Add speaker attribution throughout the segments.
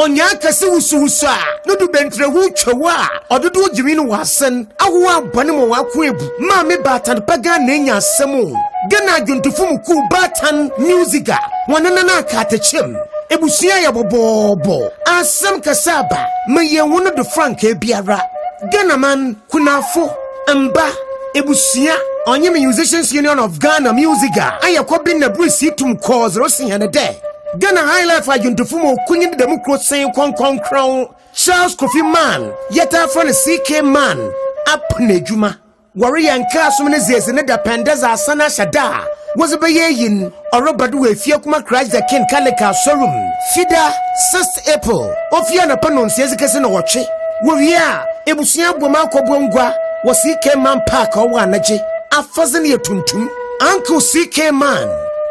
Speaker 1: onya kase wusu a no do bentre hu twa a ododo jimi no wasen awo abone mo wakoebu ma me batan paga na nya asem gana adwontofu mu batan musica wonana na akatachem ebusia ya bobobo asem kasaba me ye wono do frank ebiara gana man kunafo amba ebusia onye musicians union of Ghana musica ayakobi na bruce itum cause rosin de Ghana high life adwontofu mu kunyi de democracy crown Charles Kofi man yeta from CK man up nejuma warrior nka asomne zeze ne dependence asana shada was be yin orobadu we fie kuma Christ the King Kaleka showroom fida 6 April ofia na panonsi ezikese na woche wowia ebusia boma akobongwa wo CK man park o wanaje afazene yetuntum uncle CK man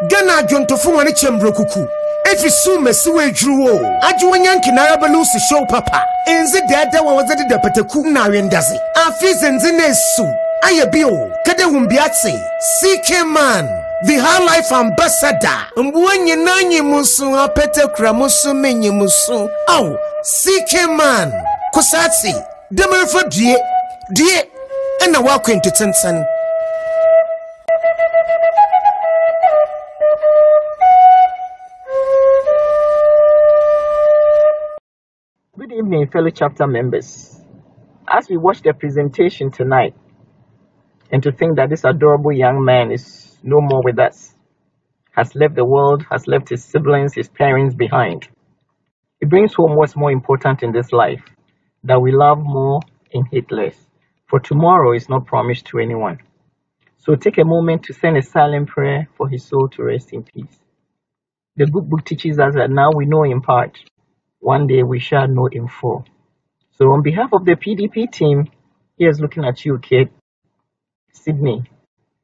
Speaker 1: Ghana adwontofu wane chembrokuku efisu mesiwe jruwo ajuwanyanki na rabalusi show papa enzi dada wa wazadi da pataku na wendazi afizenzi nesu ayebio kade humbiatsi CK man the high life ambassador mbuwenye nanyi musu apete kura musu menye musu au CK man kusatsi demerfa die ena wako entutensen.
Speaker 2: Good evening, fellow chapter members. As we watch the presentation tonight, and to think that this adorable young man is no more with us, has left the world, has left his siblings, his parents behind, it brings home what's more important in this life, that we love more and hate less. For tomorrow is not promised to anyone. So take a moment to send a silent prayer for his soul to rest in peace. The good book teaches us that now we know in part, one day we shall know in full. So on behalf of the PDP team, here's looking at you, kid. Sydney,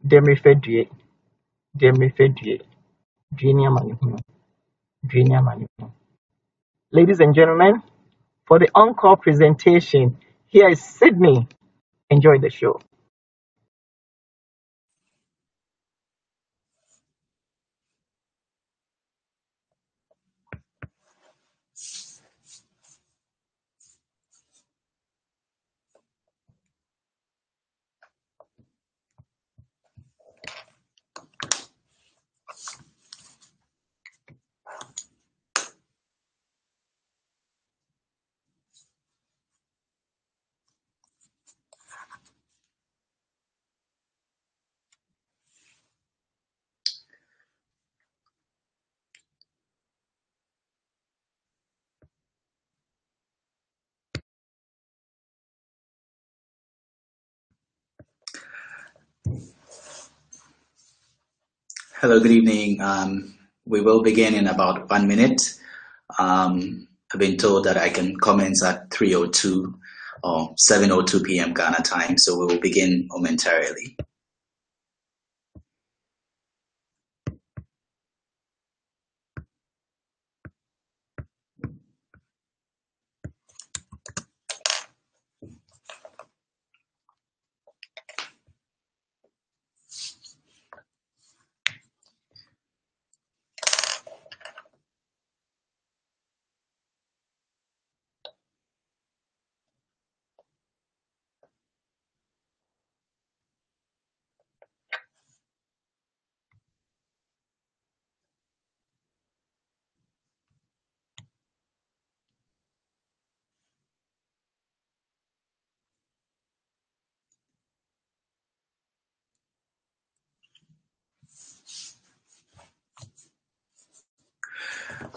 Speaker 2: Demifedue, Junior Manu. Ladies and gentlemen, for the encore presentation, here is Sydney. Enjoy the show.
Speaker 3: Hello, good evening. We will begin in about 1 minute. I've been told that I can commence at 3:02 or 7:02 p.m. Ghana time, so we will begin momentarily.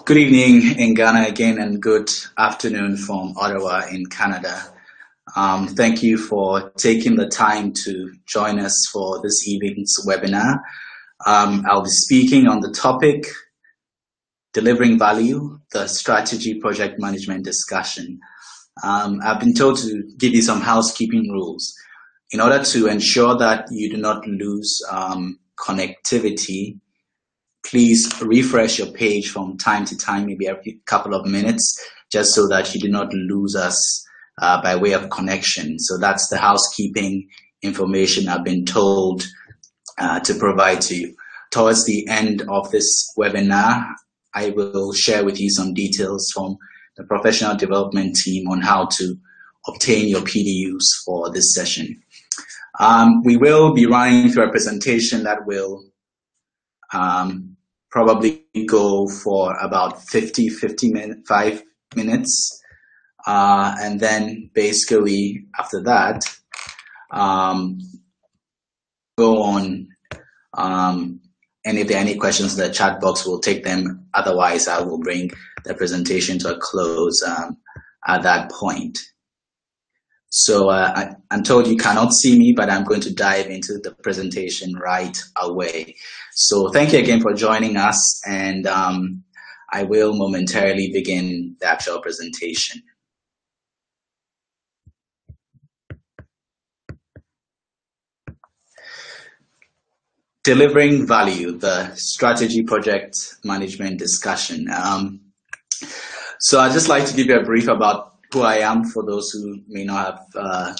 Speaker 3: Good evening in Ghana again, and good afternoon from Ottawa in Canada. Thank you for taking the time to join us for this evening's webinar. I'll be speaking on the topic, Delivering Value, the Strategy Project Management Discussion. I've been told to give you some housekeeping rules. In order to ensure that you do not lose connectivity, please refresh your page from time to time, maybe every couple of minutes, just so that you do not lose us by way of connection. So that's the housekeeping information I've been told to provide to you. Towards the end of this webinar, I will share with you some details from the professional development team on how to obtain your PDUs for this session. We will be running through a presentation that will probably go for about 55 minutes. And then basically after that, go on, and if there are any questions in the chat box, we'll take them. Otherwise, I will bring the presentation to a close at that point. So I'm told you cannot see me, but I'm going to dive into the presentation right away. So thank you again for joining us, and I will momentarily begin the actual presentation. Delivering value, the strategy project management discussion. So I'd just like to give you a brief about who I am for those who may not have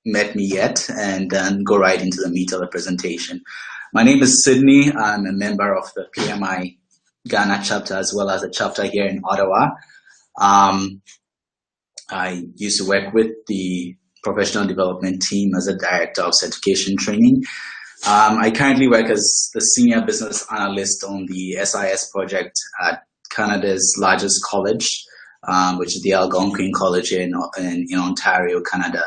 Speaker 3: met me yet, and then go right into the meat of the presentation. My name is Sydney. I'm a member of the PMI Ghana chapter as well as a chapter here in Ottawa. I used to work with the professional development team as a director of certification training. I currently work as the senior business analyst on the SIS project at Canada's largest college, which is the Algonquin College in Ontario, Canada,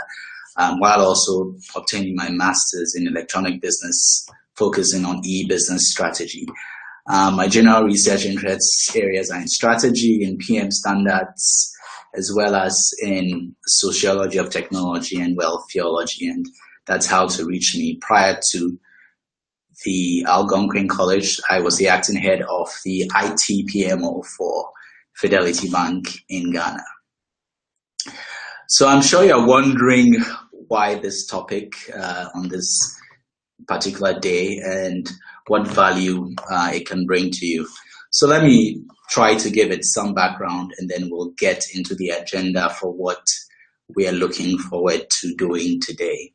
Speaker 3: while also obtaining my master's in electronic business, focusing on e-business strategy. My general research interest areas are in strategy, in PM standards, as well as in sociology of technology and wealth theology, and that's how to reach me. Prior to the Algonquin College, I was the acting head of the IT PMO for Fidelity Bank in Ghana. So I'm sure you're wondering why this topic on this particular day and what value it can bring to you. So let me try to give it some background, and then we'll get into the agenda for what we are looking forward to doing today.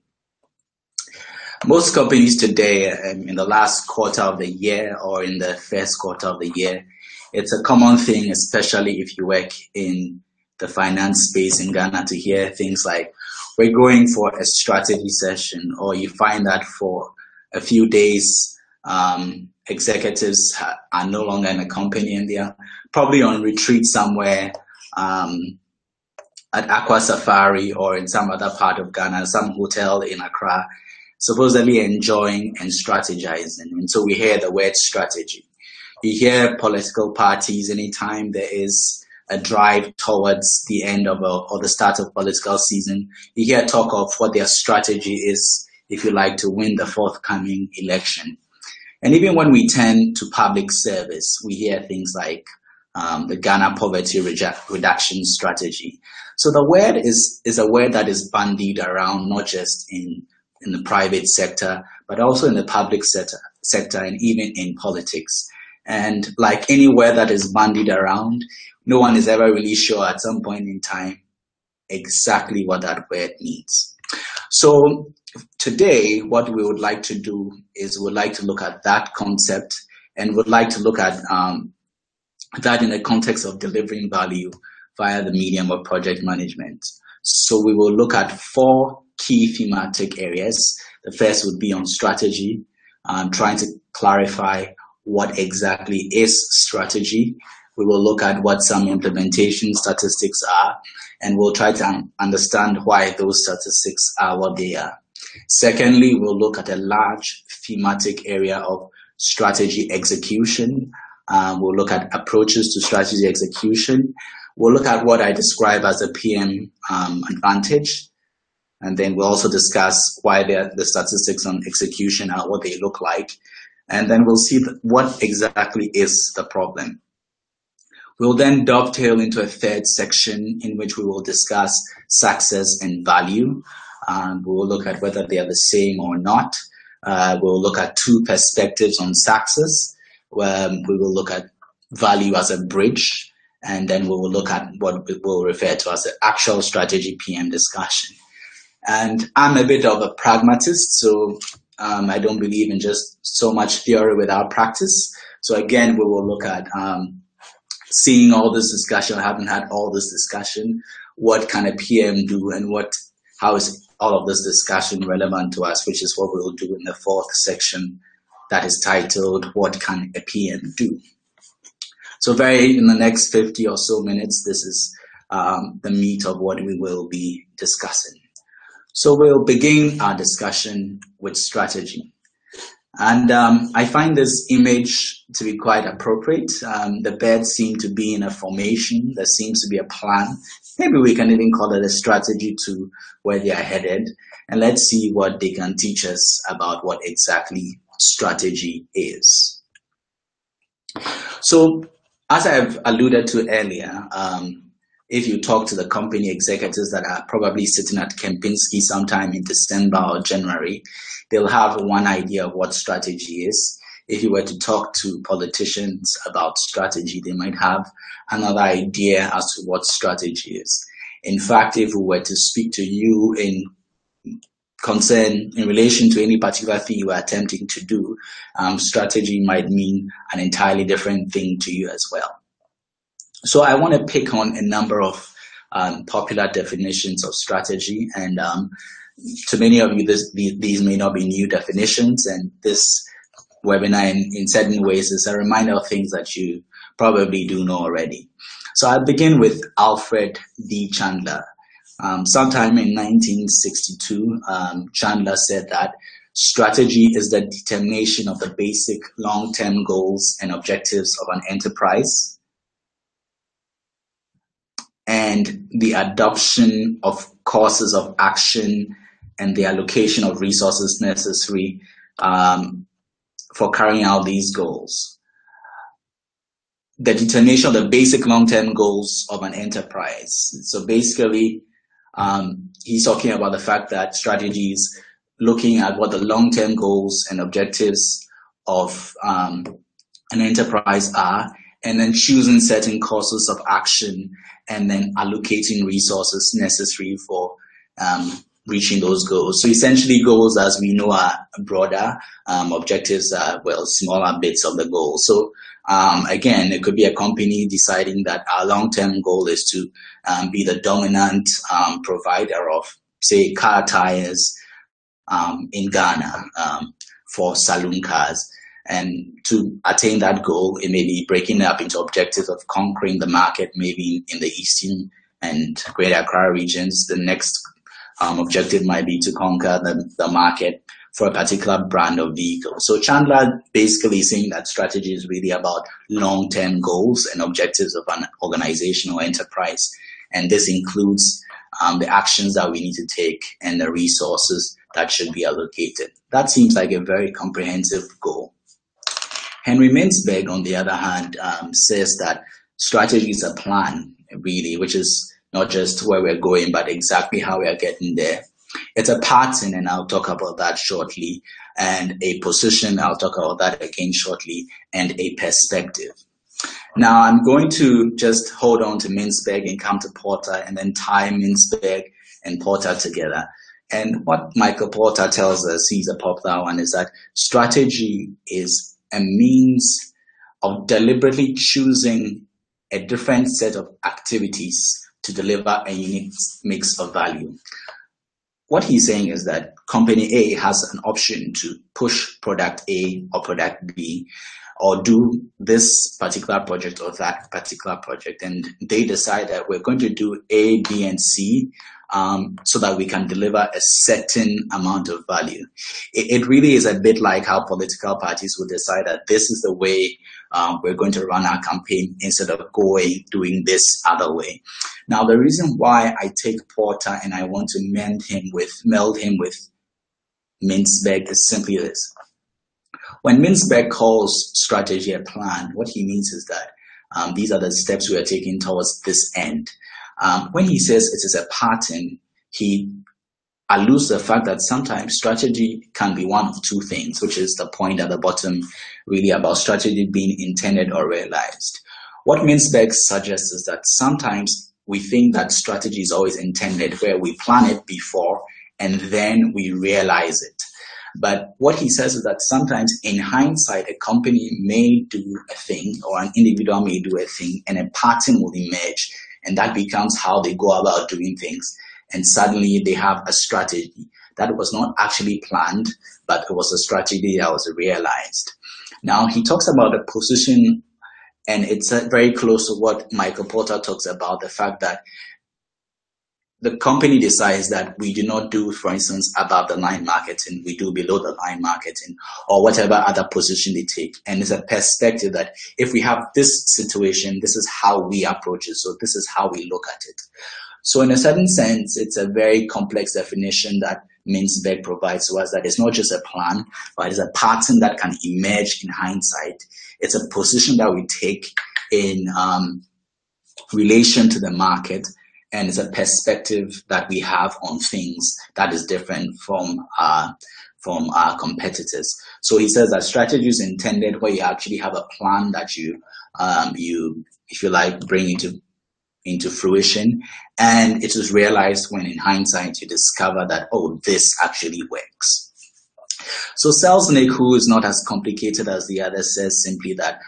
Speaker 3: Most companies today, in the last quarter of the year or in the first quarter of the year, it's a common thing, especially if you work in the finance space in Ghana, to hear things like, we're going for a strategy session, or you find that for a few days, executives are no longer in a company and they are probably on retreat somewhere at Aqua Safari or in some other part of Ghana, some hotel in Accra, supposedly enjoying and strategizing. And so we hear the word strategy. You hear political parties anytime there is a drive towards the end of or the start of political season. You hear talk of what their strategy is, if you like, to win the forthcoming election. And even when we turn to public service, we hear things like the Ghana Poverty Reduction Strategy. So the word is a word that is bandied around, not just in the private sector, but also in the public sector and even in politics. And like any word that is bandied around, no one is ever really sure at some point in time exactly what that word means. So today, what we would like to do is we'd like to look at that concept, and would like to look at that in the context of delivering value via the medium of project management. So we will look at 4 key thematic areas. The first would be on strategy, trying to clarify what exactly is strategy. We will look at what some implementation statistics are, and we'll try to understand why those statistics are what they are. Secondly, we'll look at a large thematic area of strategy execution. We'll look at approaches to strategy execution. We'll look at what I describe as a PM advantage. And then we'll also discuss why the statistics on execution are what they look like. And then we'll see what exactly is the problem. We'll then dovetail into a third section in which we will discuss success and value. We will look at whether they are the same or not. We'll look at 2 perspectives on success. We will look at value as a bridge, and then we will look at what we will refer to as the actual strategy PM discussion. And I'm a bit of a pragmatist, so I don't believe in just so much theory without practice. So again, we will look at seeing all this discussion, having had all this discussion, what can a PM do, and how is all of this discussion relevant to us, which is what we'll do in the fourth section that is titled, What Can a PM Do? So in the next 50 or so minutes, this is the meat of what we will be discussing. So we'll begin our discussion with strategy. And I find this image to be quite appropriate. The birds seem to be in a formation. There seems to be a plan. Maybe we can even call it a strategy to where they are headed. And let's see what they can teach us about what exactly strategy is. So, as I've alluded to earlier, if you talk to the company executives that are probably sitting at Kempinski sometime in December or January, they'll have one idea of what strategy is. If you were to talk to politicians about strategy, they might have another idea as to what strategy is. In fact, if we were to speak to you in relation to any particular thing you are attempting to do, strategy might mean an entirely different thing to you as well. So I want to pick on a number of popular definitions of strategy, and to many of you, these may not be new definitions, and this webinar in certain ways is a reminder of things that you probably do know already. So I'll begin with Alfred D. Chandler. Sometime in 1962, Chandler said that strategy is the determination of the basic long-term goals and objectives of an enterprise, and the adoption of courses of action and the allocation of resources necessary for carrying out these goals. The determination of the basic long-term goals of an enterprise. So basically, he's talking about the fact that strategy is looking at what the long-term goals and objectives of an enterprise are, and then choosing certain courses of action, and then allocating resources necessary for reaching those goals. So essentially, goals, as we know, are broader. Objectives are, smaller bits of the goal. So again, it could be a company deciding that our long-term goal is to be the dominant provider of, say, car tires in Ghana for saloon cars. And to attain that goal, it may be breaking it up into objectives of conquering the market, maybe in the eastern and Greater Accra regions. The next objective might be to conquer the market for a particular brand of vehicle. So Chandler basically saying that strategy is really about long-term goals and objectives of an organization or enterprise. And this includes the actions that we need to take and the resources that should be allocated. That seems like a very comprehensive goal. Henry Mintzberg, on the other hand, says that strategy is a plan, really, which is not just where we're going, but exactly how we are getting there. It's a pattern, and I'll talk about that shortly, and a position, I'll talk about that again shortly, and a perspective. Now, I'm going to just hold on to Mintzberg and come to Porter, and then tie Mintzberg and Porter together. And what Michael Porter tells us, he's a popular one, is that strategy is a means of deliberately choosing a different set of activities to deliver a unique mix of value. What he's saying is that company A has an option to push product A or product B, or do this particular project or that particular project. And they decide that we're going to do A, B, and C so that we can deliver a certain amount of value. It really is a bit like how political parties would decide that this is the way we're going to run our campaign instead of doing this other way. Now, the reason why I take Porter and I want to meld him with Mintzberg is simply this. When Mintzberg calls strategy a plan, what he means is that these are the steps we are taking towards this end. When he says it is a pattern, he alludes to the fact that sometimes strategy can be one of two things, which is the point at the bottom, really about strategy being intended or realized. What Mintzberg suggests is that sometimes we think that strategy is always intended, where we plan it before and then we realize it. But what he says is that sometimes in hindsight, a company may do a thing or an individual may do a thing and a pattern will emerge, and that becomes how they go about doing things. And suddenly they have a strategy that was not actually planned, but it was a strategy that was realized. Now he talks about the position, and it's very close to what Michael Porter talks about, the fact that the company decides that we do not do, for instance, above the line marketing, we do below the line marketing, or whatever other position they take. And it's a perspective that if we have this situation, this is how we approach it. So this is how we look at it. So in a certain sense, it's a very complex definition that Mintzberg provides to us, that it's not just a plan, but it's a pattern that can emerge in hindsight. It's a position that we take in relation to the market, and it's a perspective that we have on things that is different from our competitors. So he says that strategy is intended where you actually have a plan that you if you like, bring into fruition, and it is realized when in hindsight you discover that, oh, this actually works. So Selznick, who is not as complicated as the other, says simply that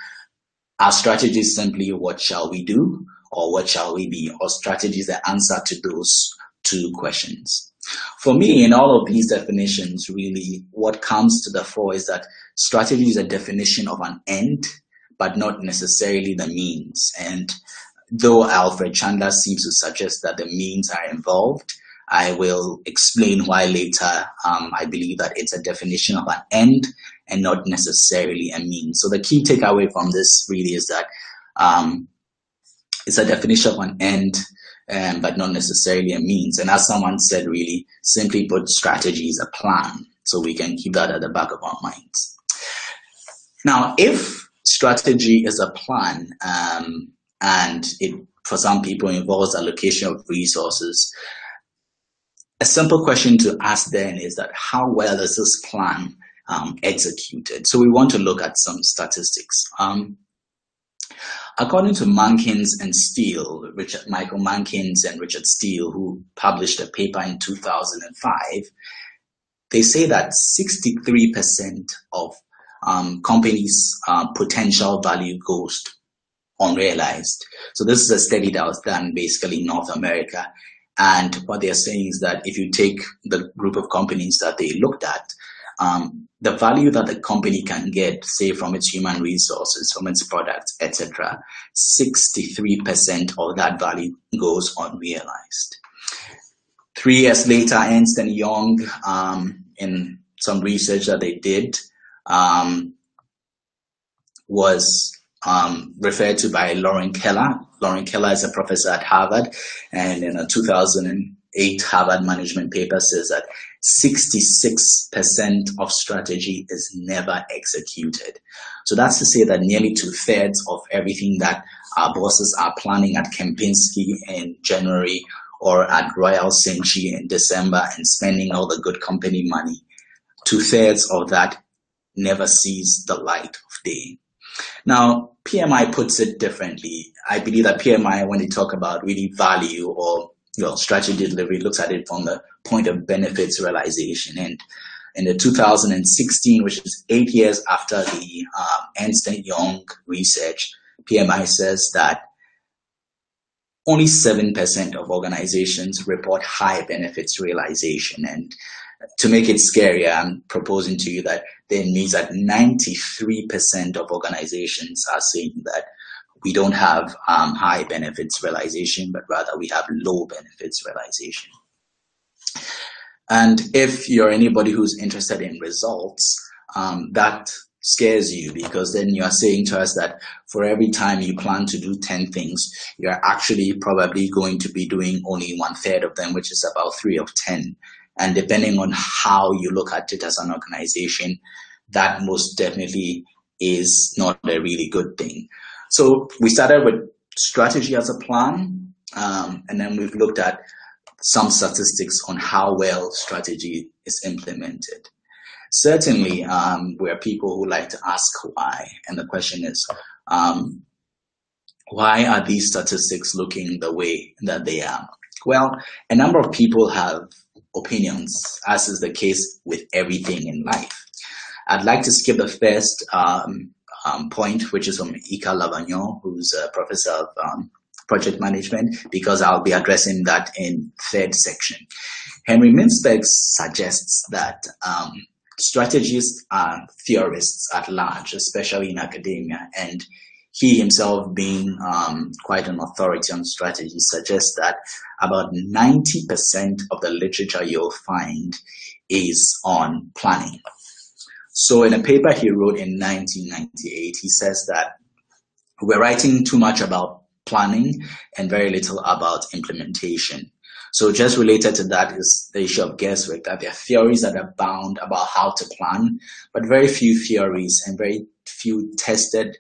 Speaker 3: our strategy is simply what shall we do or what shall we be, or strategy is the answer to those two questions. For me, in all of these definitions, really what comes to the fore is that strategy is a definition of an end, but not necessarily the means. And though Alfred Chandler seems to suggest that the means are involved, I will explain why later. I believe that it's a definition of an end and not necessarily a means. So the key takeaway from this really is that it's a definition of an end, but not necessarily a means. And as someone said, really, simply put, strategy is a plan. So we can keep that at the back of our minds. Now, if strategy is a plan, and it, for some people, involves allocation of resources, a simple question to ask then is that how well is this plan executed? So we want to look at some statistics. According to Mankins and Steele, Michael Mankins and Richard Steele, who published a paper in 2005, they say that 63% of companies' potential value goes unrealized. So this is a study that was done basically in North America. And what they're saying is that if you take the group of companies that they looked at, the value that the company can get, say from its human resources, from its products, etc., 63% of that value goes unrealized. 3 years later, Ernst & Young, in some research that they did, was referred to by Lauren Keller. Lauren Keller is a professor at Harvard, and in a 2008 Harvard management paper says that 66% of strategy is never executed. So that's to say that nearly 2/3 of everything that our bosses are planning at Kempinski in January or at Royal Senchi in December and spending all the good company money, 2/3 of that never sees the light of day. Now, PMI puts it differently. I believe that PMI, when they talk about really value or strategy delivery, looks at it from the point of benefits realization. And in the 2016, which is 8 years after the Ernst & Young research, PMI says that only 7% of organizations report high benefits realization. And to make it scarier, I'm proposing to you that then means that 93% of organizations are saying that we don't have high benefits realization, but rather we have low benefits realization. And if you're anybody who's interested in results, that scares you, because then you are saying to us that for every time you plan to do 10 things, you're actually probably going to be doing only 1/3 of them, which is about 3 of 10. And depending on how you look at it as an organization, that most definitely is not a really good thing. So we started with strategy as a plan, and then we've looked at some statistics on how well strategy is implemented. Certainly, we are people who like to ask why. And the question is, why are these statistics looking the way that they are? Well, a number of people have opinions, as is the case with everything in life. I'd like to skip the first point, which is from Ika Lavagnon, who's a professor of project management, because I'll be addressing that in third section. Henry Mintzberg suggests that strategists are theorists at large, especially in academia, and he himself being quite an authority on strategy suggests that about 90% of the literature you'll find is on planning. So in a paper he wrote in 1998, he says that we're writing too much about planning and very little about implementation. So just related to that is the issue of guesswork, that there are theories that abound about how to plan, but very few theories and very few tested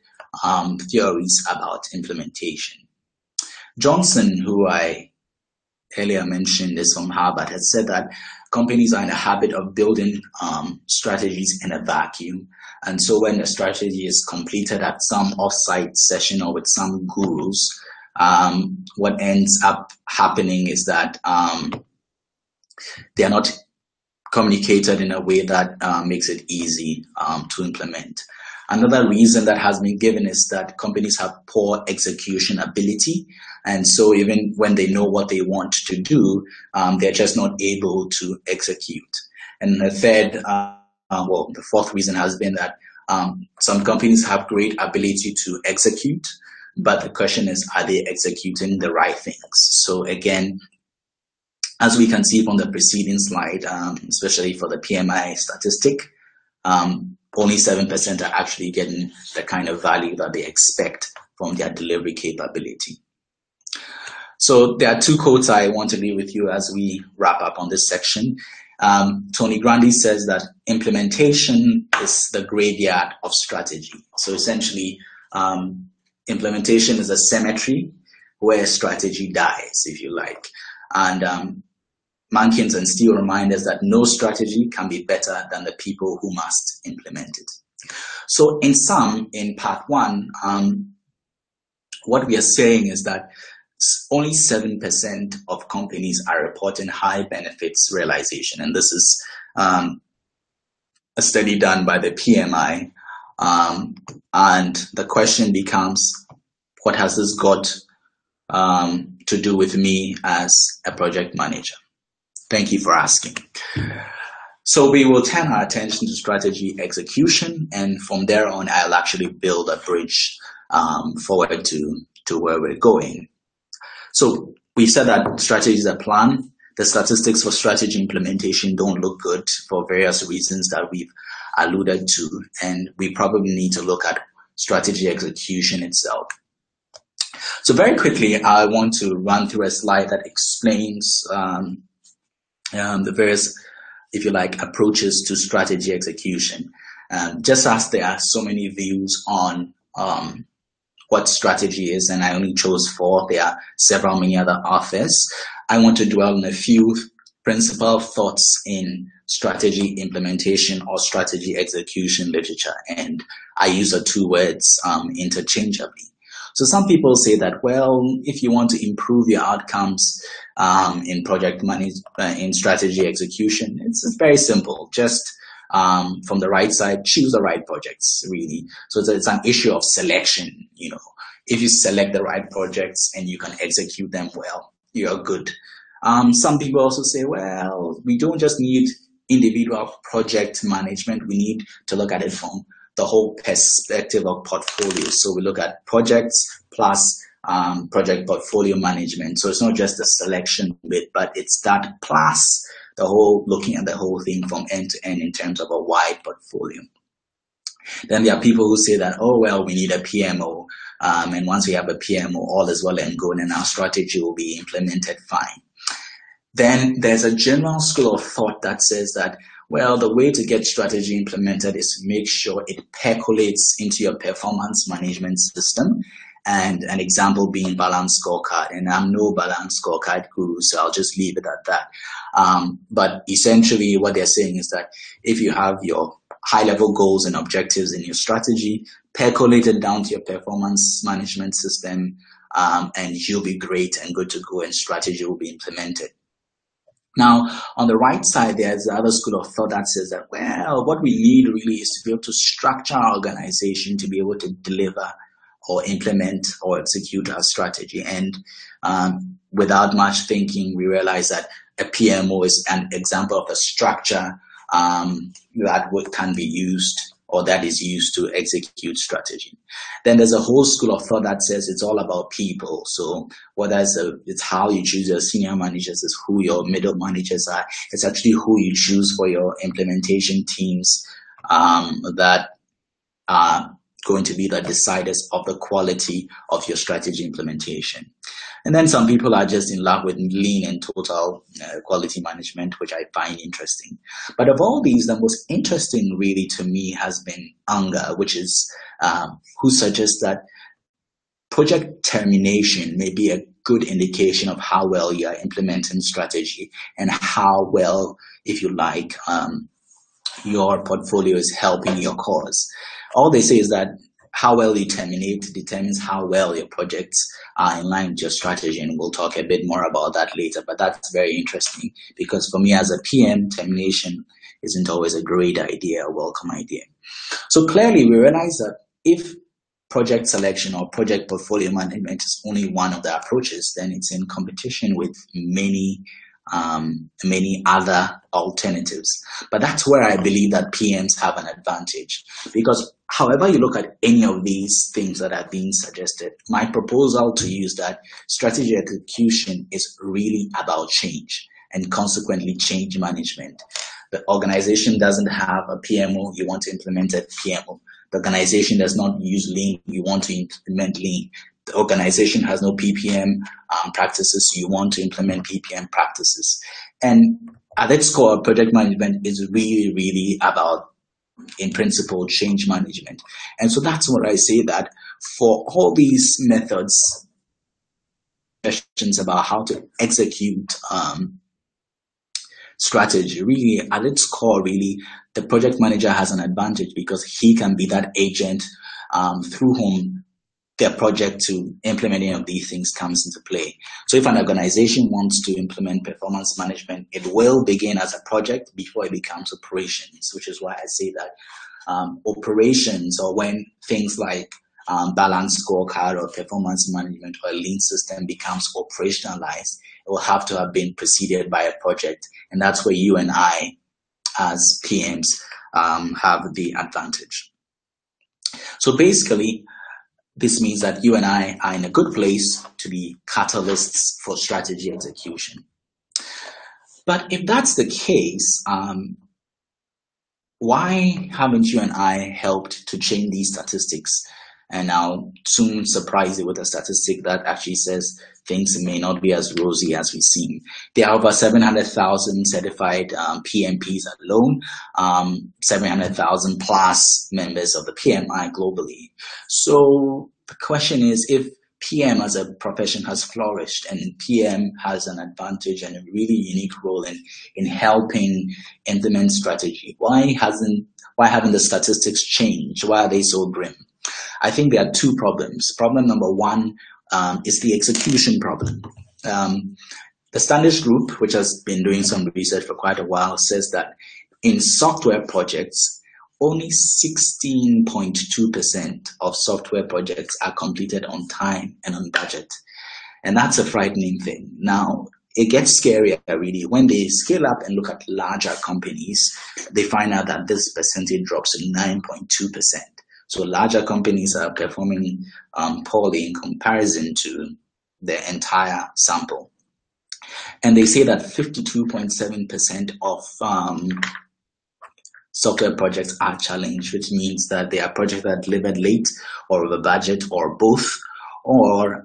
Speaker 3: theories about implementation. Johnson, who I earlier mentioned, is from Harvard, has said that companies are in the habit of building strategies in a vacuum. And so when the strategy is completed at some offsite session or with some gurus, what ends up happening is that they are not communicated in a way that makes it easy to implement. Another reason that has been given is that companies have poor execution ability. And so even when they know what they want to do, they're just not able to execute. And the third, the fourth reason has been that some companies have great ability to execute, but the question is, are they executing the right things? So again, as we can see from the preceding slide, especially for the PMI statistic, only 7% are actually getting the kind of value that they expect from their delivery capability. So there are two quotes I want to leave with you as we wrap up on this section. Tony Grandi says that implementation is the graveyard of strategy. So essentially, implementation is a cemetery where strategy dies, if you like. And Mankins and Steele remind us that no strategy can be better than the people who must implement it. So in sum, in part one, what we are saying is that only 7% of companies are reporting high benefits realization. And this is a study done by the PMI. And the question becomes, what has this got to do with me as a project manager? Thank you for asking. So we will turn our attention to strategy execution, and from there on, I'll actually build a bridge forward to where we're going. So we said that strategies are planned. The statistics for strategy implementation don't look good for various reasons that we've alluded to, and we probably need to look at strategy execution itself. So very quickly, I want to run through a slide that explains the various, if you like, approaches to strategy execution. Just as there are so many views on what strategy is, and I only chose 4, there are several many other authors, I want to dwell on a few principal thoughts in strategy implementation or strategy execution literature, and I use the two words interchangeably. So some people say that, well, if you want to improve your outcomes in project management, in strategy execution, it's very simple. Just from the right side, choose the right projects, really. So it's an issue of selection. You know, if you select the right projects and you can execute them well, you're good. Some people also say, well, we don't just need individual project management. We need to look at it from the whole perspective of portfolios. So we look at projects plus project portfolio management. So it's not just the selection bit, but it's that plus the whole, looking at the whole thing from end to end in terms of a wide portfolio. Then there are people who say that, oh, well, we need a PMO. And once we have a PMO, all is well and good, and our strategy will be implemented fine. Then there's a general school of thought that says that, well, the way to get strategy implemented is to make sure it percolates into your performance management system. And an example being balance scorecard. And I'm no balance scorecard guru, so I'll just leave it at that. But essentially what they're saying is that if you have your high-level goals and objectives in your strategy, percolate it down to your performance management system, and you'll be great and good to go, and strategy will be implemented. Now, on the right side, there's the other school of thought that says that, well, what we need really is to be able to structure our organization to be able to deliver or implement or execute our strategy. And without much thinking, we realize that a PMO is an example of a structure that can be used or that is used to execute strategy. Then there's a whole school of thought that says it's all about people. So whether it's how you choose your senior managers, it's who your middle managers are. It's actually who you choose for your implementation teams that are going to be the deciders of the quality of your strategy implementation. And then some people are just in love with lean and total quality management, which I find interesting. But of all these, the most interesting really to me has been Unger, which is who suggests that project termination may be a good indication of how well you are implementing strategy and how well, if you like, your portfolio is helping your cause. All they say is that how well you terminate determines how well your projects are in line with your strategy, and we'll talk a bit more about that later. But that's very interesting because for me as a PM, termination isn't always a great idea, a welcome idea. So clearly we realize that if project selection or project portfolio management is only one of the approaches, then it's in competition with many other alternatives. But that's where I believe that PMs have an advantage, because however you look at any of these things that are being suggested, my proposal to you is that strategy execution is really about change and consequently change management. The organization doesn't have a PMO, you want to implement a PMO. The organization does not use lean, you want to implement lean. The organization has no PPM practices, you want to implement PPM practices. And at its core, project management is really, really about, in principle, change management. And so that's what I say, that for all these methods, questions about how to execute strategy, really at its core, really the project manager has an advantage because he can be that agent through whom their project to implement any of these things comes into play. So if an organization wants to implement performance management, it will begin as a project before it becomes operations, which is why I say that operations, or when things like balanced scorecard or performance management or a lean system becomes operationalized, it will have to have been preceded by a project. And that's where you and I as PMs have the advantage. So basically, this means that you and I are in a good place to be catalysts for strategy execution. But if that's the case, why haven't you and I helped to change these statistics? And I'll soon surprise you with a statistic that actually says things may not be as rosy as we seem. There are over 700,000 certified PMPs alone, 700,000 plus members of the PMI globally. So the question is, if PM as a profession has flourished and PM has an advantage and a really unique role in helping implement strategy, why haven't the statistics changed? Why are they so grim? I think there are two problems. Problem number one is the execution problem. The Standish Group, which has been doing some research for quite a while, says that in software projects, only 16.2% of software projects are completed on time and on budget. And that's a frightening thing. Now, it gets scarier really when they scale up and look at larger companies. They find out that this percentage drops to 9.2%. So larger companies are performing poorly in comparison to the entire sample. And they say that 52.7% of software projects are challenged, which means that they are projects that are delivered late or over budget or both, or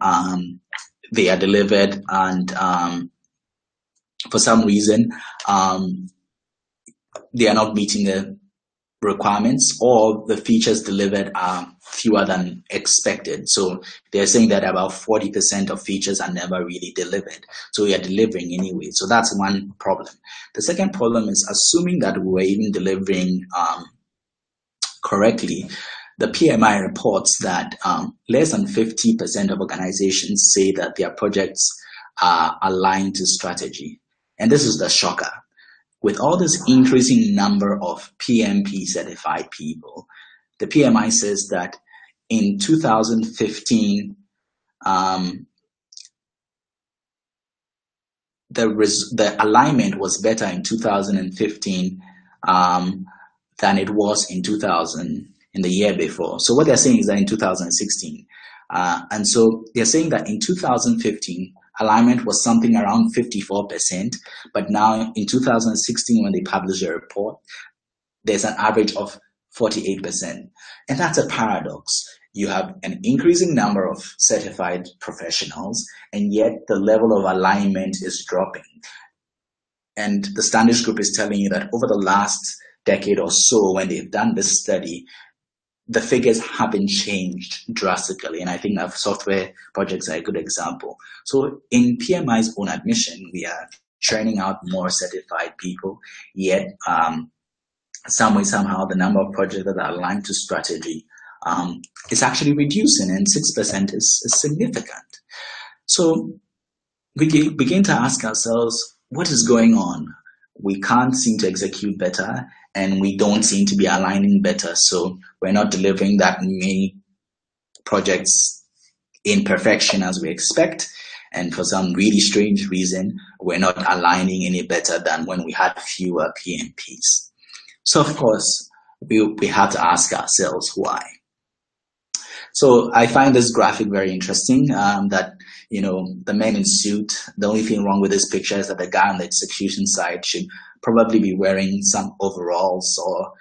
Speaker 3: they are delivered and for some reason they are not meeting the requirements, or the features delivered are fewer than expected. So they're saying that about 40% of features are never really delivered. So we are delivering anyway. So that's one problem. The second problem is, assuming that we're even delivering correctly, the PMI reports that less than 50% of organizations say that their projects are aligned to strategy. And this is the shocker. With all this increasing number of PMP certified people, the PMI says that in 2015, the alignment was better in 2015 than it was in the year before. So what they're saying is that in 2016, and so they're saying that in 2015, alignment was something around 54%, but now in 2016, when they publish a report, there's an average of 48%. And that's a paradox. You have an increasing number of certified professionals, and yet the level of alignment is dropping. And the Standish Group is telling you that over the last decade or so, when they've done this study, the figures haven't changed drastically. And I think that software projects are a good example. So in PMI's own admission, we are churning out more certified people, yet some way, somehow, the number of projects that are aligned to strategy is actually reducing, and 6% is significant. So we begin to ask ourselves, what is going on? We can't seem to execute better, and we don't seem to be aligning better. So we're not delivering that many projects in perfection as we expect. And for some really strange reason, we're not aligning any better than when we had fewer PMPs. So of course, we have to ask ourselves why. So I find this graphic very interesting, that, you know, the men in suit, the only thing wrong with this picture is that the guy on the execution side should probably be wearing some overalls or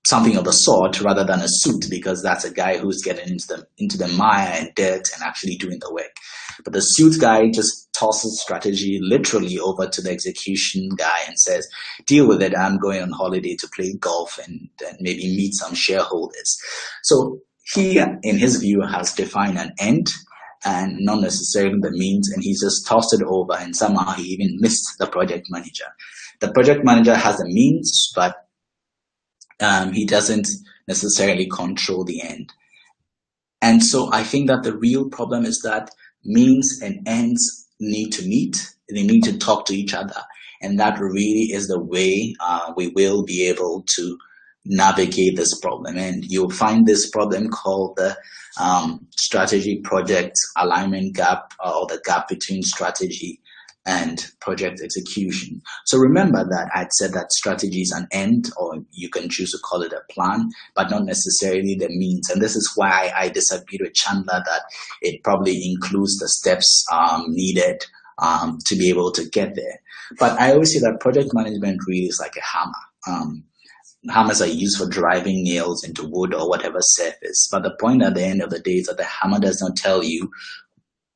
Speaker 3: something of the sort rather than a suit, because that's a guy who's getting into the mire and dirt and actually doing the work. But the suit guy just tosses strategy literally over to the execution guy and says, deal with it, I'm going on holiday to play golf and maybe meet some shareholders. So he, in his view, has defined an end and not necessarily the means, and he's just tossed it over, and somehow he even missed the project manager. The project manager has the means, but he doesn't necessarily control the end. And so I think that the real problem is that means and ends need to meet. They need to talk to each other. And that really is the way we will be able to navigate this problem. And you'll find this problem called the strategy project alignment gap, or the gap between strategy and project execution. So remember that I'd said that strategy is an end, or you can choose to call it a plan, but not necessarily the means. And this is why I disagreed with Chandler that it probably includes the steps needed to be able to get there. But I always say that project management really is like a hammer. Hammers are used for driving nails into wood or whatever surface. But the point at the end of the day is that the hammer does not tell you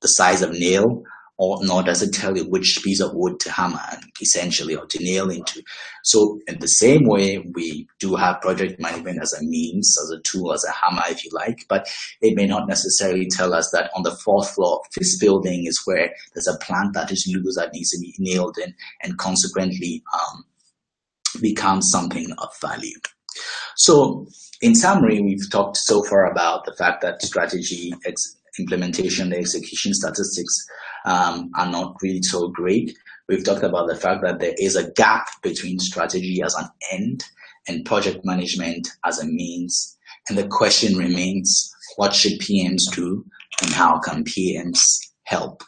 Speaker 3: the size of nail, or nor does it tell you which piece of wood to hammer, essentially, or to nail into. So in the same way, we do have project management as a means, as a tool, as a hammer, if you like, but it may not necessarily tell us that on the fourth floor of this building is where there's a plant that is loose that needs to be nailed in, and consequently becomes something of value. So in summary, we've talked so far about the fact that strategy, implementation, the execution statistics are not really so great. We've talked about the fact that there is a gap between strategy as an end and project management as a means. And the question remains, what should PMs do, and how can PMs help?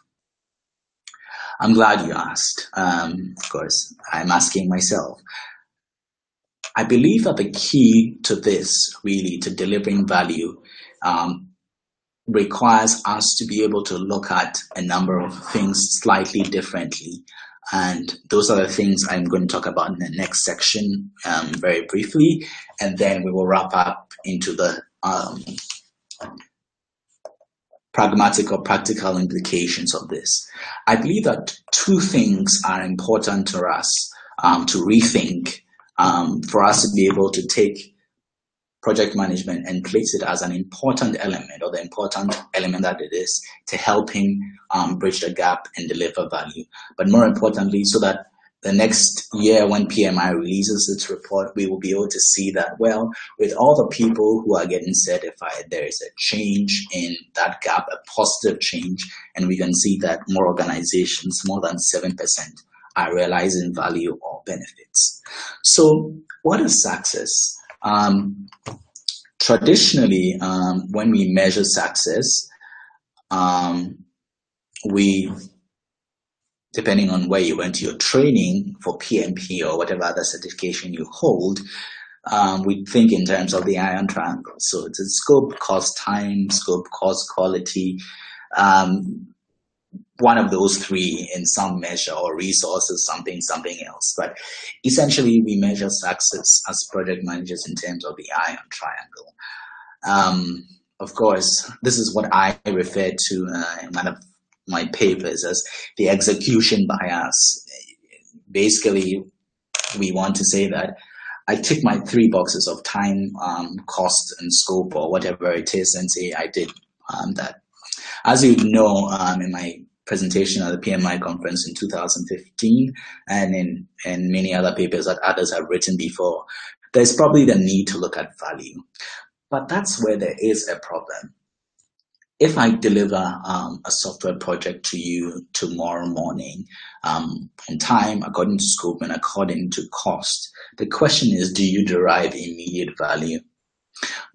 Speaker 3: I'm glad you asked. Of course, I'm asking myself. I believe that the key to this, really, to delivering value, requires us to be able to look at a number of things slightly differently. And those are the things I'm going to talk about in the next section very briefly. And then we will wrap up into the pragmatic or practical implications of this. I believe that two things are important to us to rethink, for us to be able to take project management and place it as an important element, or the important element that it is, to help him bridge the gap and deliver value. But more importantly, so that the next year when PMI releases its report, we will be able to see that, well, with all the people who are getting certified, there is a change in that gap, a positive change, and we can see that more organizations, more than 7%, are realizing value or benefits. So what is success? Traditionally, when we measure success, we, depending on where you went to your training for PMP or whatever other certification you hold, we think in terms of the iron triangle. So it's a scope, cost, time, scope, cost, quality, one of those three in some measure, or resources, something else. But essentially, we measure success as project managers in terms of the iron triangle. Of course, this is what I refer to in one of my papers as the execution bias. Basically, we want to say that I tick my 3 boxes of time, cost, and scope, or whatever it is, and say I did that. As you know, in my presentation at the PMI conference in 2015, and in many other papers that others have written before, there's probably the need to look at value. But that's where there is a problem. If I deliver a software project to you tomorrow morning on time, according to scope and according to cost, the question is, do you derive immediate value?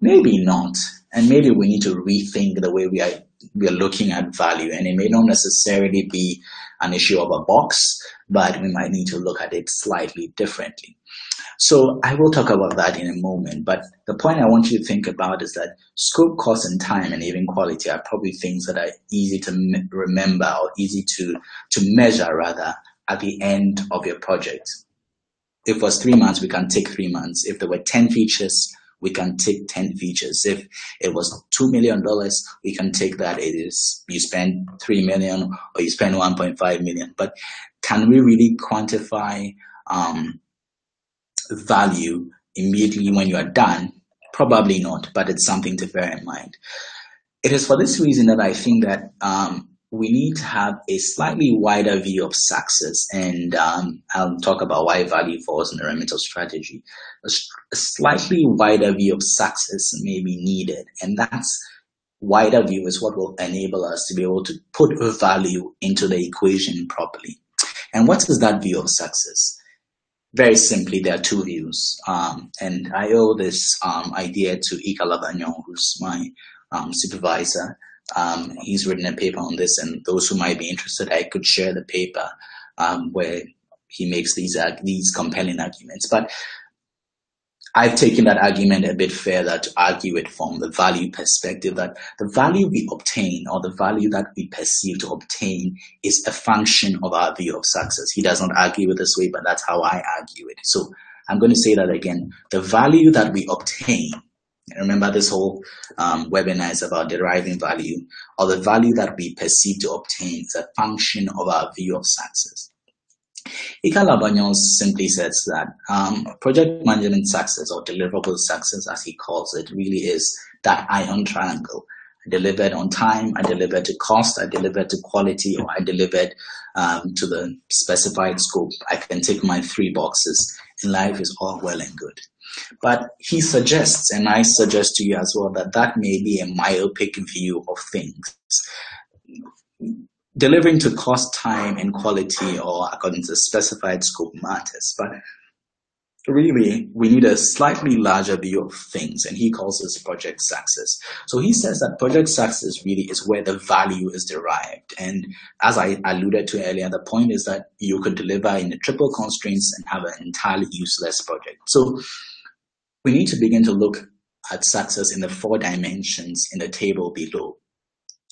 Speaker 3: Maybe not. And maybe we need to rethink the way we are looking at value. And it may not necessarily be an issue of a box, but we might need to look at it slightly differently. So I will talk about that in a moment, but the point I want you to think about is that scope, cost, and time, and even quality are probably things that are easy to remember, or easy to measure rather, at the end of your project. If it was 3 months, we can take 3 months. If there were 10 features, we can take 10 features. If it was $2 million, we can take that. It is, you spend $3 million or you spend $1.5 million. But can we really quantify value immediately when you are done? Probably not, but it's something to bear in mind. It is for this reason that I think that we need to have a slightly wider view of success, and I'll talk about why value falls in the remit of strategy. A slightly wider view of success may be needed, and that's wider view is what will enable us to be able to put value into the equation properly. And what is that view of success? Very simply, there are 2 views, and I owe this idea to Ika Labagnon, who's my supervisor. He's written a paper on this, and those who might be interested, I could share the paper where he makes these compelling arguments. But I've taken that argument a bit further to argue it from the value perspective, that the value we obtain, or the value that we perceive to obtain, is a function of our view of success. He does not argue it this way, but that's how I argue it. So I'm going to say that again. The value that we obtain, remember this whole webinar is about deriving value, or the value that we perceive to obtain, is a function of our view of success. Ika Labagnon simply says that project management success, or deliverable success as he calls it, really is that iron triangle. I delivered on time, I delivered to cost, I delivered to quality, or I delivered to the specified scope. I can tick my 3 boxes, and life is all well and good. But he suggests, and I suggest to you as well, that that may be a myopic view of things. Delivering to cost, time, and quality, or according to the specified scope, matters. But really, we need a slightly larger view of things, and he calls this project success. So he says that project success really is where the value is derived. And as I alluded to earlier, the point is that you could deliver in the triple constraints and have an entirely useless project. So we need to begin to look at success in the 4 dimensions in the table below.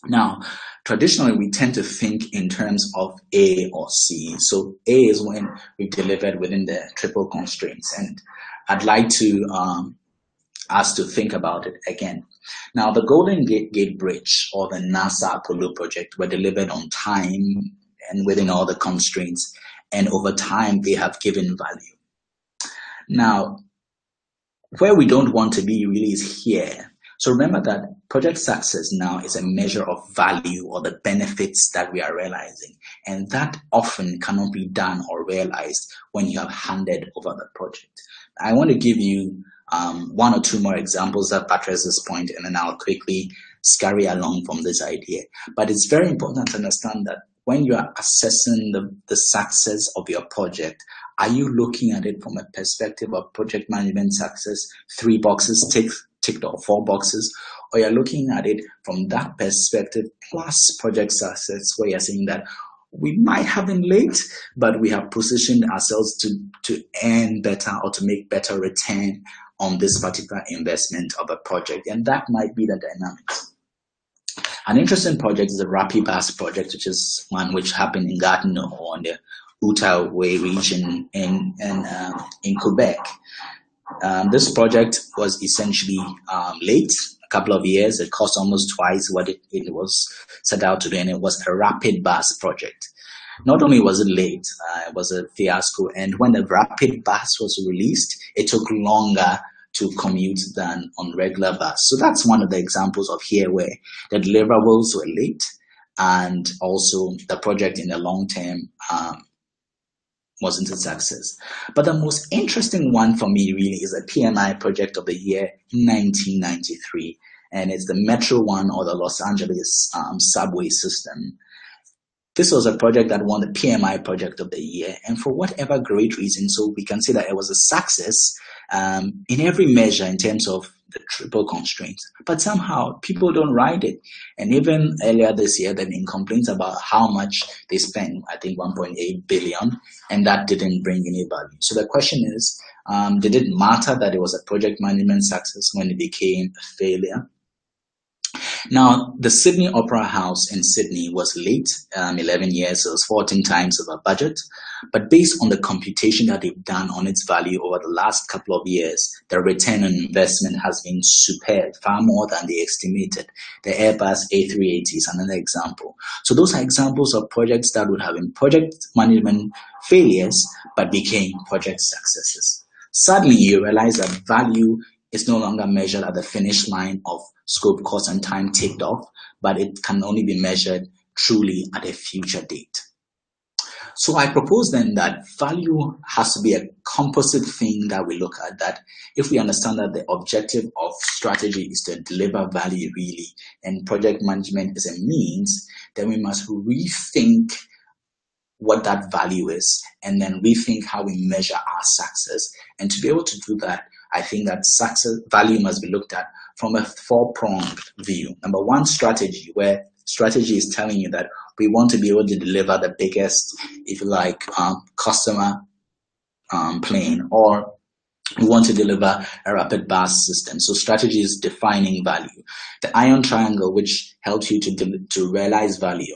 Speaker 3: Now, traditionally, we tend to think in terms of A or C. So A is when we delivered within the triple constraints. And I'd like to us to think about it again. Now, the Golden Gate Bridge, or the NASA Apollo project, were delivered on time and within all the constraints. And over time, they have given value. Now, where we don't want to be really is here. So remember that project success now is a measure of value or the benefits that we are realizing. And that often cannot be done or realized when you have handed over the project. I want to give you one or two more examples that buttress this point, and then I'll quickly scurry along from this idea. But it's very important to understand that when you are assessing the success of your project, are you looking at it from a perspective of project management success, 3 boxes ticked or 4 boxes, or you're looking at it from that perspective plus project success, where you're saying that we might have been late, but we have positioned ourselves to earn better or to make better return on this particular investment of a project. And that might be the dynamics. An interesting project is the Rapid Bus project, which is one which happened in Gatineau or in the Outaouais region in Quebec. This project was essentially late, a couple of years. It cost almost twice what it was set out to do, and it was a Rapid Bus project. Not only was it late, it was a fiasco, and when the Rapid Bus was released, it took longer to commute than on regular bus. So that's one of the examples of here where the deliverables were late, and also the project in the long term wasn't a success. But the most interesting one for me really is a PMI project of the year 1993, and it's the Metro One or the Los Angeles subway system. This was a project that won the PMI project of the year, and for whatever great reason, so we can say that it was a success in every measure in terms of the triple constraints. But somehow people don't ride it. And even earlier this year, there have been complaints about how much they spent, I think 1.8 billion, and that didn't bring any value. So the question is, did it matter that it was a project management success when it became a failure? Now, the Sydney Opera House in Sydney was late, 11 years, so it was 14 times over budget. But based on the computation that they've done on its value over the last couple of years, the return on investment has been superb, far more than they estimated. The Airbus A380 is another example. So those are examples of projects that would have been project management failures, but became project successes. Suddenly, you realize that value is no longer measured at the finish line of scope, cost, and time ticked off, but it can only be measured truly at a future date. So I propose then that value has to be a composite thing that we look at, that if we understand that the objective of strategy is to deliver value really, and project management is a means, then we must rethink what that value is, and then rethink how we measure our success. And to be able to do that, I think that success value must be looked at from a 4-pronged view. Number one, strategy, where strategy is telling you that we want to be able to deliver the biggest, if you like, customer plane, or we want to deliver a rapid bus system. So strategy is defining value. The iron triangle, which helps you to realize value.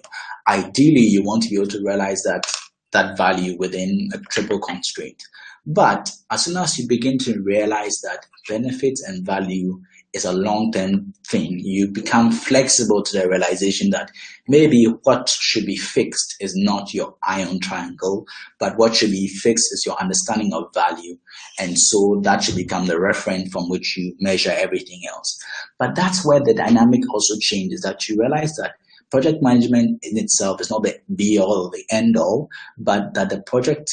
Speaker 3: Ideally, you want to be able to realize that value within a triple constraint. But as soon as you begin to realize that benefits and value is a long-term thing, you become flexible to the realization that maybe what should be fixed is not your iron triangle, but what should be fixed is your understanding of value. And so that should become the reference from which you measure everything else. But that's where the dynamic also changes, that you realize that project management in itself is not the be-all or the end-all, but that the project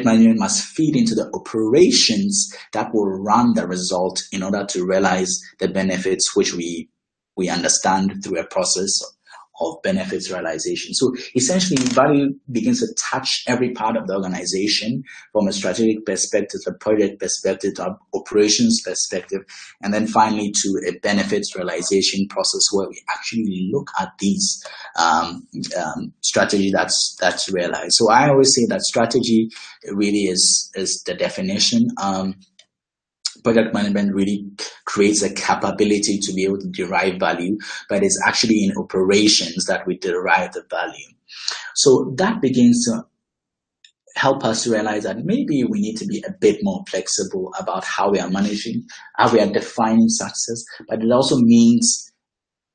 Speaker 3: management must feed into the operations that will run the result in order to realize the benefits which we understand through a process of benefits realization. So essentially, value begins to touch every part of the organization, from a strategic perspective, a project perspective, to operations perspective, and then finally to a benefits realization process where we actually look at these strategy that's realized. So I always say that strategy really is the definition. Project management really creates a capability to be able to derive value, but it's actually in operations that we derive the value. So that begins to help us realize that maybe we need to be a bit more flexible about how we are managing, how we are defining success, but it also means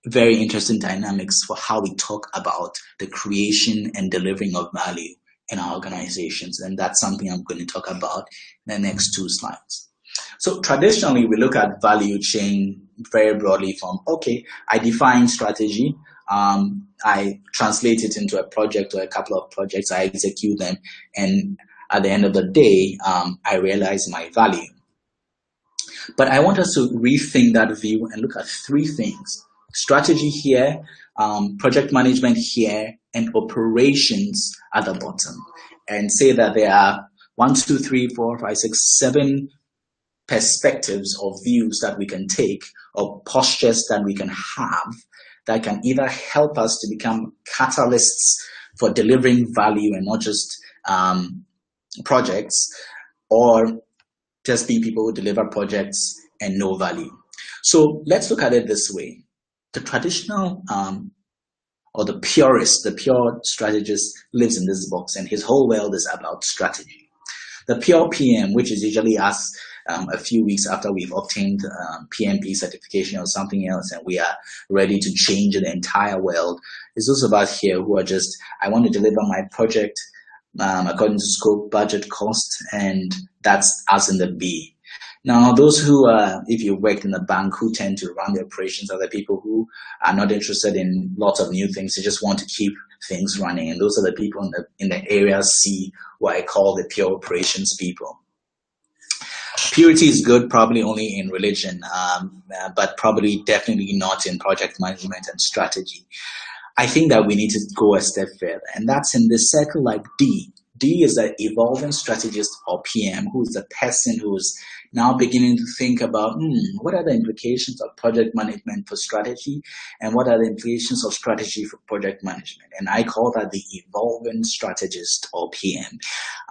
Speaker 3: very interesting dynamics for how we talk about the creation and delivering of value in our organizations. And that's something I'm going to talk about in the next 2 slides. So traditionally, we look at value chain very broadly from, okay, I define strategy, I translate it into a project or a couple of projects, I execute them, and at the end of the day, I realize my value. But I want us to rethink that view and look at three things: strategy here, project management here, and operations at the bottom, and say that there are 1, 2, 3, 4, 5, 6, 7 perspectives or views that we can take, or postures that we can have, that can either help us to become catalysts for delivering value and not just projects, or just be people who deliver projects and no value. So let's look at it this way. The traditional or the purist, the pure strategist lives in this box, and his whole world is about strategy. The pure PM, which is usually us a few weeks after we've obtained PMP certification or something else, and we are ready to change the entire world, is those of us here who are just, I want to deliver my project according to scope, budget, cost, and that's us in the B. Now, those who, if you worked in the bank, who tend to run the operations are the people who are not interested in lots of new things. They just want to keep things running. And those are the people in the area C, who I call the pure operations people. Purity is good probably only in religion, but probably definitely not in project management and strategy. I think that we need to go a step further, and that's in this circle like D. D is an evolving strategist or PM, who is the person who's now beginning to think about what are the implications of project management for strategy, and what are the implications of strategy for project management. And I call that the evolving strategist or PM.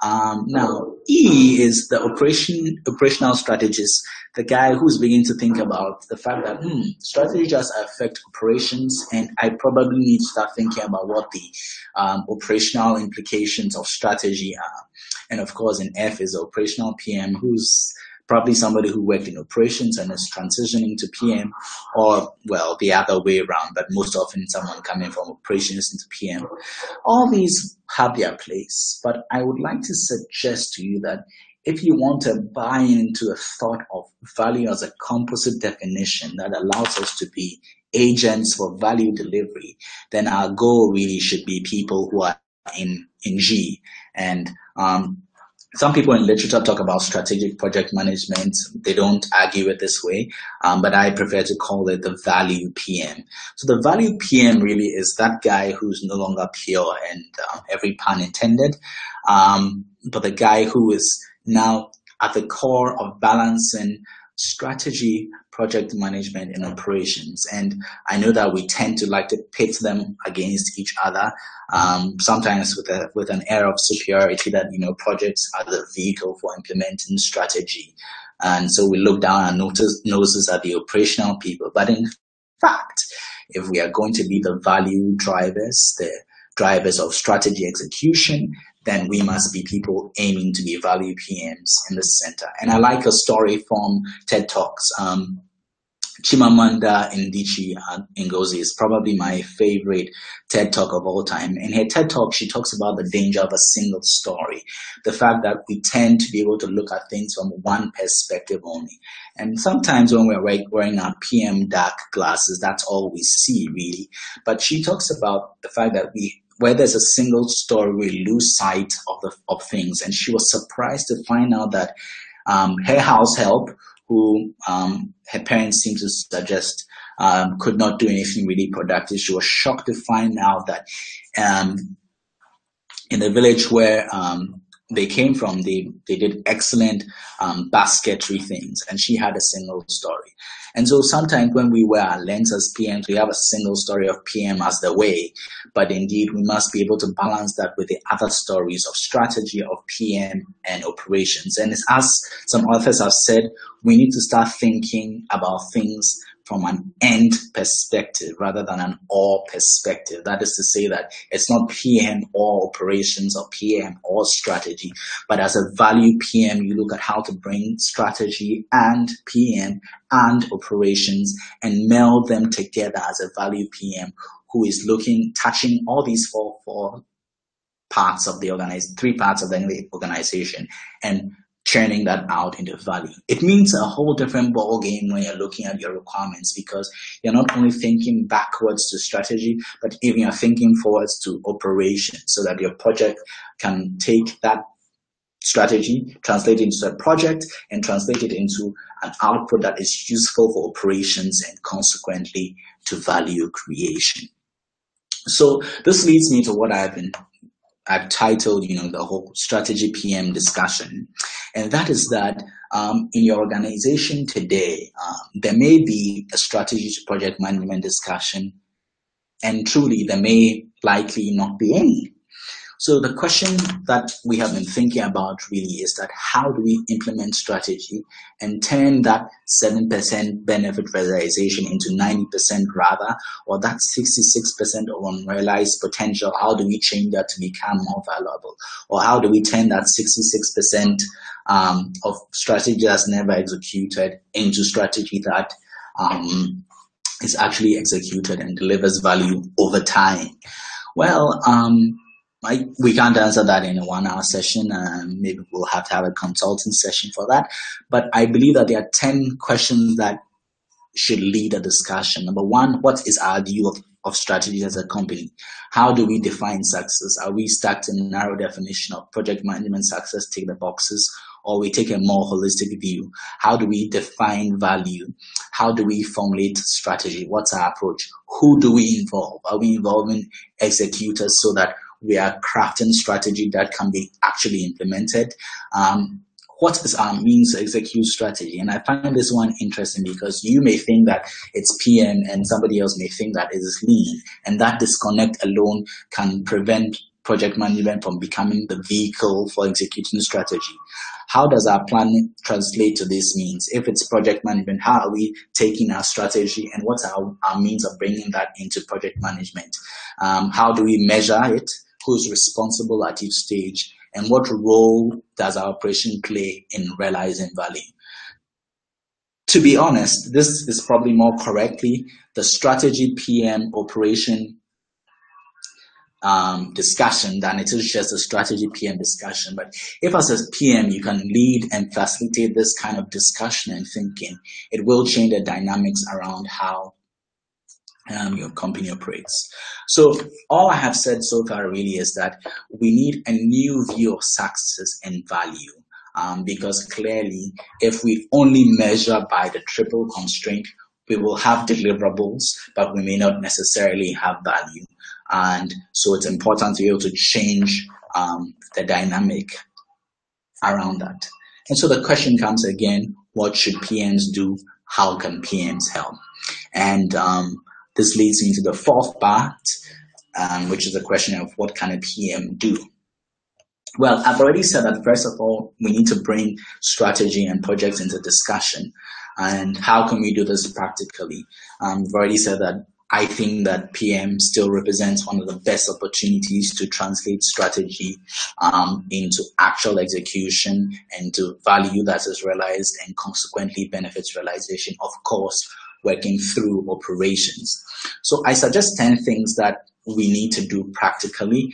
Speaker 3: Now, E is the operational strategist, the guy who's beginning to think about the fact that strategy just affects operations, and I probably need to start thinking about what the operational implications of strategy are. And of course, in F is the operational PM, who's probably somebody who worked in operations and is transitioning to PM, or, well, the other way around, but most often someone coming from operations into PM. All these have their place, but I would like to suggest to you that if you want to buy into a thought of value as a composite definition that allows us to be agents for value delivery, then our goal really should be people who are in G. And some people in literature talk about strategic project management. They don't argue it this way, but I prefer to call it the value PM. So the value PM really is that guy who's no longer pure, and every pun intended, but the guy who is now at the core of balancing strategy, project management, and operations. And I know that we tend to like to pit them against each other, sometimes with an air of superiority that, projects are the vehicle for implementing strategy. And so we look down our noses at the operational people. But in fact, if we are going to be the value drivers, the drivers of strategy execution, then we must be people aiming to be value PMs in the center. And I like a story from TED Talks. Chimamanda Ngozi is probably my favorite TED Talk of all time. In her TED Talk, she talks about the danger of a single story, the fact that we tend to be able to look at things from one perspective only. And sometimes when we're wearing our PM dark glasses, that's all we see, really. But she talks about the fact that where there's a single story, we lose sight of things. And she was surprised to find out that her house help, who her parents seemed to suggest could not do anything really productive, she was shocked to find out that in the village where they came from, they did excellent basketry things, and she had a single story. And so sometimes when we wear our lens as PMs, we have a single story of PM as the way, but indeed we must be able to balance that with the other stories of strategy, of PM, and operations. And as some authors have said, we need to start thinking about things from an end perspective rather than an or perspective. That is to say that it's not PM or operations or PM or strategy, but as a value PM, you look at how to bring strategy and PM and operations and meld them together as a value PM who is touching all these four parts of the three parts of the organization, and churning that out into value. It means a whole different ball game when you're looking at your requirements, because you're not only thinking backwards to strategy, but even you're thinking forwards to operation, so that your project can take that strategy, translate it into a project, and translate it into an output that is useful for operations and consequently to value creation. So this leads me to what I've titled, the whole strategy PM discussion. And that is that in your organization today, there may be a strategy to project management discussion, and truly there may likely not be any. So the question that we have been thinking about really is that how do we implement strategy and turn that 7% benefit realization into 90% rather, or that 66% of unrealized potential? How do we change that to become more valuable? Or how do we turn that 66% of strategy that's never executed into strategy that is actually executed and delivers value over time? Well, we can't answer that in a 1-hour session. Maybe we'll have to have a consulting session for that. But I believe that there are 10 questions that should lead a discussion. Number one, what is our view of strategy as a company? How do we define success? Are we stuck in a narrow definition of project management success, tick the boxes, or we take a more holistic view? How do we define value? How do we formulate strategy? What's our approach? Who do we involve? Are we involving executors so that we are crafting strategy that can be actually implemented? What is our means to execute strategy? And I find this one interesting because you may think that it's PM and somebody else may think that it is lean, and that disconnect alone can prevent project management from becoming the vehicle for executing strategy. How does our planning translate to this means? If it's project management, how are we taking our strategy and what's our means of bringing that into project management? How do we measure it? Who's responsible at each stage? And what role does our operation play in realizing value? To be honest, this is probably more correctly the strategy PM operation discussion than it is just a strategy PM discussion. But if as a PM you can lead and facilitate this kind of discussion and thinking, it will change the dynamics around how your company operates. So all I have said so far really is that we need a new view of success and value, because clearly if we only measure by the triple constraint, we will have deliverables, but we may not necessarily have value. And so it's important to be able to change the dynamic around that. And so the question comes again, what should PMs do? How can PMs help? And this leads me to the fourth part, which is the question of what can a PM do? Well, I've already said that first of all, we need to bring strategy and projects into discussion. And how can we do this practically? I've already said that I think that PM still represents one of the best opportunities to translate strategy into actual execution and to value that is realized and consequently benefits realization, of course, working through operations. So I suggest 10 things that we need to do practically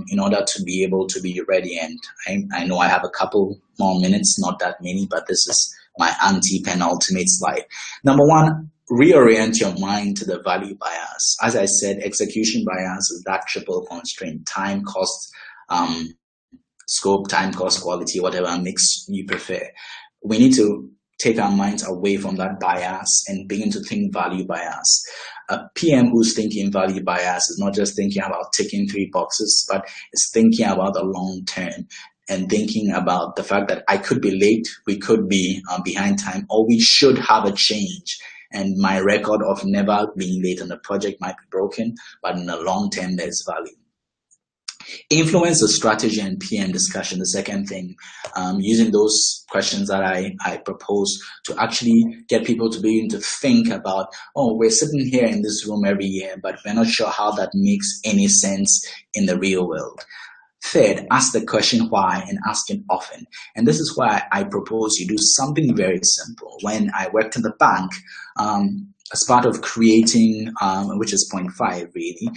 Speaker 3: in order to be able to be ready. And I know I have a couple more minutes, not that many, but this is my anti-penultimate slide. Number one, reorient your mind to the value bias. As I said, execution bias is that triple constraint: time, cost, scope, time, cost, quality, whatever mix you prefer. We need to take our minds away from that bias and begin to think value bias. A PM who's thinking value bias is not just thinking about ticking 3 boxes, but is thinking about the long term and thinking about the fact that I could be late, we could be behind time, or we should have a change. And my record of never being late on a project might be broken, but in the long term, there's value. Influence the strategy and PM discussion. The second thing, using those questions that I propose to actually get people to begin to think about, oh, we're sitting here in this room every year, but we're not sure how that makes any sense in the real world. Third, ask the question why and ask it often. And this is why I propose you do something very simple. When I worked in the bank, as part of creating, which is point 5 really,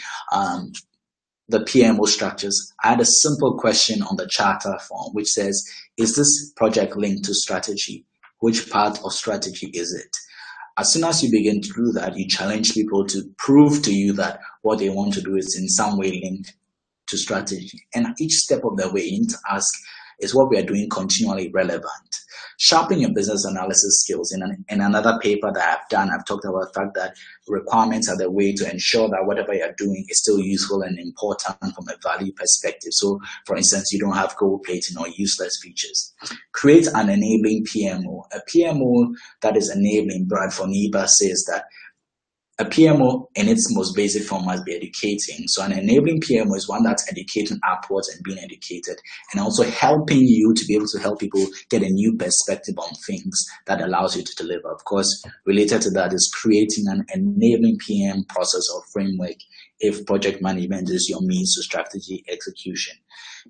Speaker 3: the PMO structures, I had a simple question on the charter form which says, is this project linked to strategy? Which part of strategy is it? As soon as you begin to do that, you challenge people to prove to you that what they want to do is in some way linked to strategy. And each step of the way, you need to ask, is what we are doing continually relevant? Sharpen your business analysis skills. In another paper that I've done, I've talked about the fact that requirements are the way to ensure that whatever you're doing is still useful and important from a value perspective. So, for instance, you don't have gold plating or useless features. Create an enabling PMO. A PMO that is enabling, Brad von Niebuhr says that a PMO in its most basic form must be educating. So an enabling PMO is one that's educating upwards and being educated, and also helping you to be able to help people get a new perspective on things that allows you to deliver. Of course, related to that is creating an enabling PM process or framework if project management is your means to strategy execution.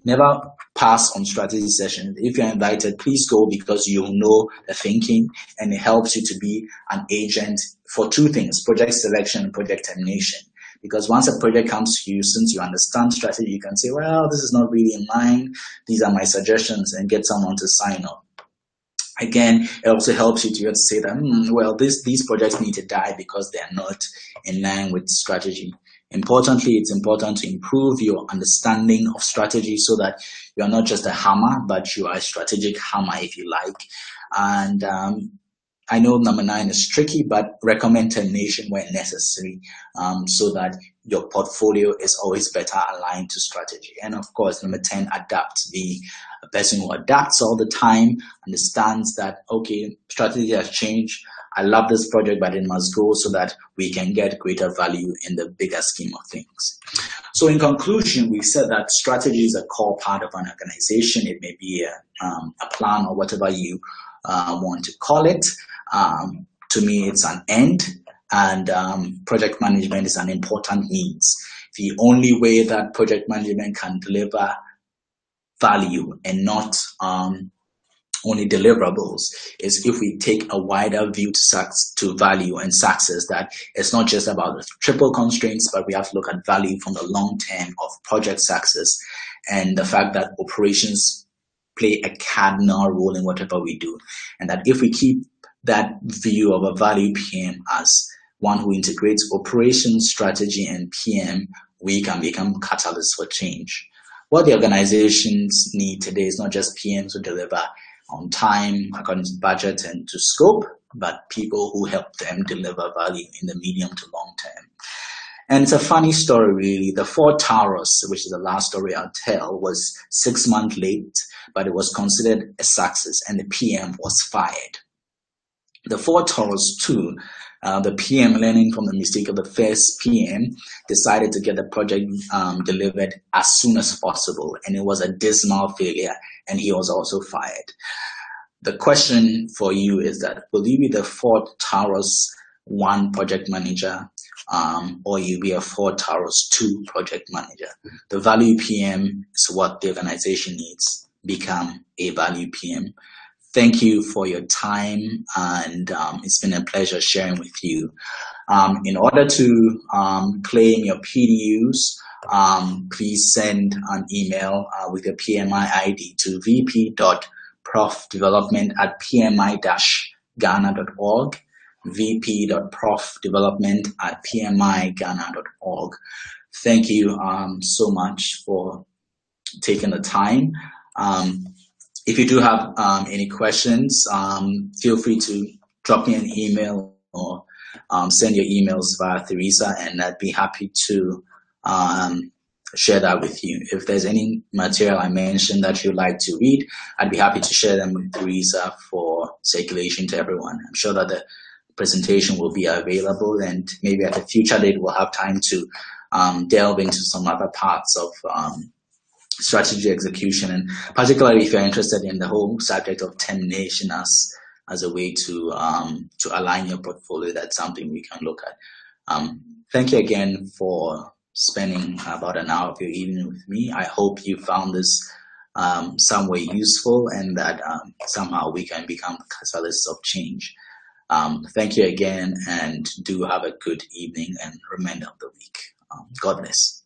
Speaker 3: Never pass on strategy sessions. If you're invited, please go, because you know the thinking, and it helps you to be an agent for two things: project selection and project termination. Because once a project comes to you, since you understand strategy, you can say, well, this is not really in line. These are my suggestions, and get someone to sign up. Again, it also helps you to be able to say that, well, these projects need to die because they are not in line with strategy. Importantly, it's important to improve your understanding of strategy so that you are not just a hammer, but you are a strategic hammer, if you like. And I know number 9 is tricky, but recommend termination where necessary, so that your portfolio is always better aligned to strategy. And of course, number 10, adapt. Be a person who adapts all the time, understands that, okay, strategy has changed. I love this project, but it must go so that we can get greater value in the bigger scheme of things. So in conclusion, we said that strategy is a core part of an organization. It may be a plan or whatever you want to call it. To me, it's an end, and project management is an important means. The only way that project management can deliver value and not only deliverables is if we take a wider view to value and success, that it's not just about the triple constraints, but we have to look at value from the long term of project success, and the fact that operations play a cardinal role in whatever we do. And that if we keep that view of a value PM as one who integrates operations, strategy, and PM, we can become catalysts for change. What the organizations need today is not just PMs who deliver on time, according to budget and to scope, but people who help them deliver value in the medium to long term. And it's a funny story, really. The Ford Taurus, which is the last story I'll tell, was 6 months late, but it was considered a success, and the PM was fired. The Ford Taurus 2, the PM, learning from the mistake of the first PM, decided to get the project delivered as soon as possible, and it was a dismal failure, and he was also fired. The question for you is that, will you be the Ford Taurus 1 project manager, or you be a Ford Taurus 2 project manager? The value PM is what the organization needs. Become a value PM. Thank you for your time, and it's been a pleasure sharing with you. In order to claim your PDUs, please send an email with your PMI ID to vp.profdevelopment@pmi-ghana.org, vp.profdevelopment@pmi-ghana.org. Thank you so much for taking the time. If you do have any questions, feel free to drop me an email or send your emails via Theresa, and I'd be happy to share that with you. If there's any material I mentioned that you'd like to read, I'd be happy to share them with Theresa for circulation to everyone. I'm sure that the presentation will be available, and maybe at a future date we'll have time to delve into some other parts of strategy execution, and particularly if you're interested in the whole subject of termination as a way to align your portfolio, that's something we can look at. Thank you again for spending about an hour of your evening with me. I hope you found this some way useful, and that somehow we can become catalysts of change. Thank you again, and do have a good evening and remainder of the week. God bless.